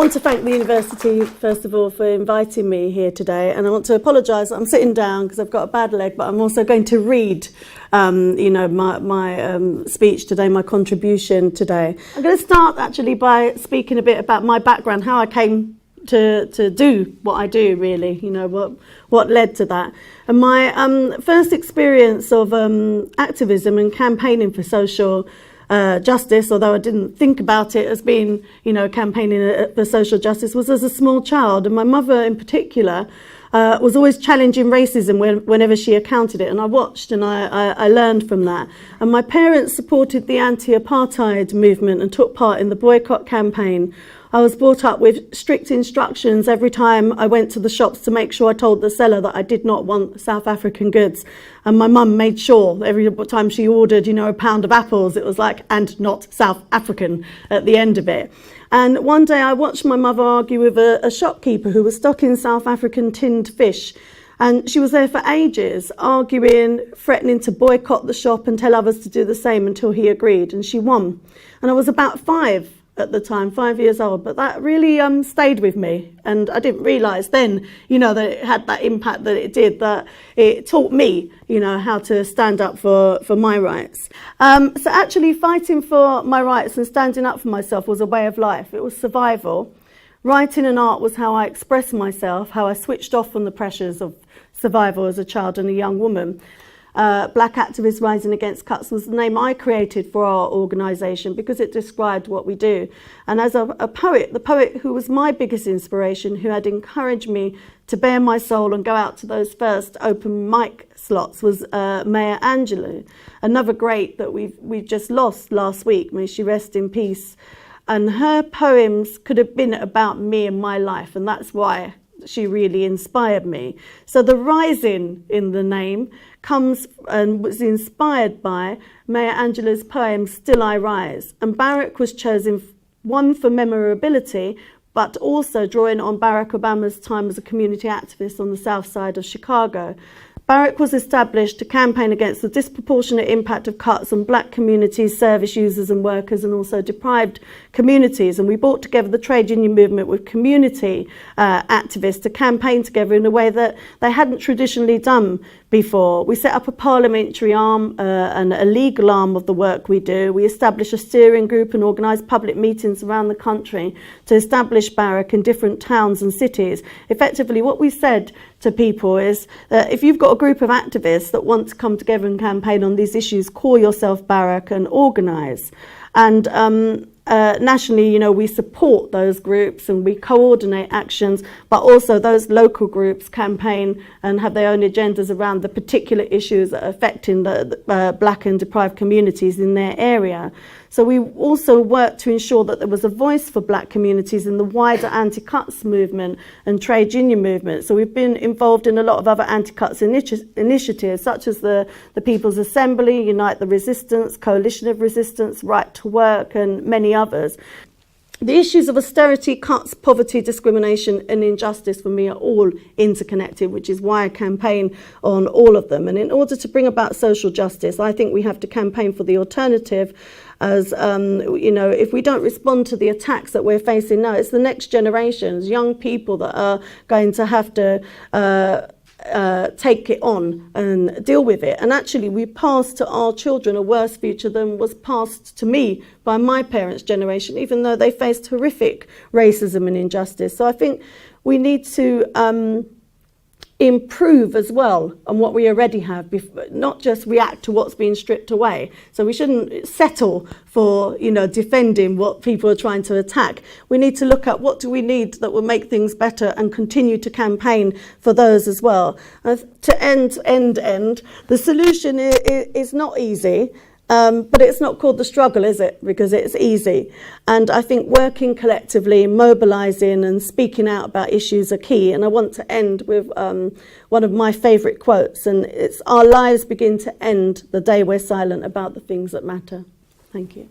want to thank the university, first of all, for inviting me here today. And I want to apologise. I'm sitting down because I've got a bad leg, but I'm also going to read, my speech today, my contribution today. I'm going to start actually by speaking a bit about my background, how I came to do what I do, really, what led to that. And my first experience of activism and campaigning for social justice, although I didn't think about it as being, campaigning for social justice, was as a small child. And my mother in particular was always challenging racism whenever she encountered it. And I watched and I learned from that. And my parents supported the anti-apartheid movement and took part in the boycott campaign. I was brought up with strict instructions every time I went to the shops to make sure I told the seller that I did not want South African goods. And my mum made sure every time she ordered, a pound of apples, it was like, and not South African at the end of it. And one day I watched my mother argue with a shopkeeper who was stocking South African tinned fish. And she was there for ages, arguing, threatening to boycott the shop and tell others to do the same until he agreed. And she won. And I was about 5 at the time, 5 years old, but that really stayed with me. And I didn't realise then, that it had that impact that it did, that it taught me, how to stand up for my rights. So actually fighting for my rights and standing up for myself was a way of life. It was survival. Writing and art was how I expressed myself, how I switched off from the pressures of survival as a child and a young woman. Black Activists Rising Against Cuts was the name I created for our organisation because it described what we do. And as a poet, the poet who was my biggest inspiration, who had encouraged me to bare my soul and go out to those first open mic slots, was Maya Angelou, another great that we've just lost last week. May she rest in peace. And her poems could have been about me and my life, and that's why she really inspired me. So the rising in the name comes and was inspired by Maya Angelou's poem Still I Rise. And Barack was chosen, one, for memorability, but also drawing on Barack Obama's time as a community activist on the south side of Chicago. Barack was established to campaign against the disproportionate impact of cuts on black communities, service users and workers, and also deprived communities. And we brought together the trade union movement with community activists to campaign together in a way that they hadn't traditionally done before. We set up a parliamentary arm and a legal arm of the work we do. We established a steering group and organised public meetings around the country to establish Barack in different towns and cities. Effectively, what we said to people is that if you've got a group of activists that want to come together and campaign on these issues, call yourself Barack and organise. And nationally, we support those groups and we coordinate actions, but also those local groups campaign and have their own agendas around the particular issues that are affecting the black and deprived communities in their area. So we also worked to ensure that there was a voice for black communities in the wider anti-cuts movement and trade union movement. So we've been involved in a lot of other anti-cuts initiatives, such as the People's Assembly, Unite the Resistance, Coalition of Resistance, Right to Work, and many others. The issues of austerity, cuts, poverty, discrimination and injustice for me are all interconnected, which is why I campaign on all of them. And in order to bring about social justice, I think we have to campaign for the alternative. As if we don't respond to the attacks that we're facing now, it's the next generations, young people that are going to have to take it on and deal with it. And actually we passed to our children a worse future than was passed to me by my parents' generation, even though they faced horrific racism and injustice. So I think we need to improve as well on what we already have, not just react to what's being stripped away. So we shouldn't settle for, defending what people are trying to attack. We need to look at what do we need that will make things better and continue to campaign for those as well. To end, the solution is not easy. But it's not called the struggle, is it? Because it's easy. And I think working collectively, mobilising and speaking out about issues are key. And I want to end with one of my favourite quotes. And it's, "Our lives begin to end the day we're silent about the things that matter." Thank you.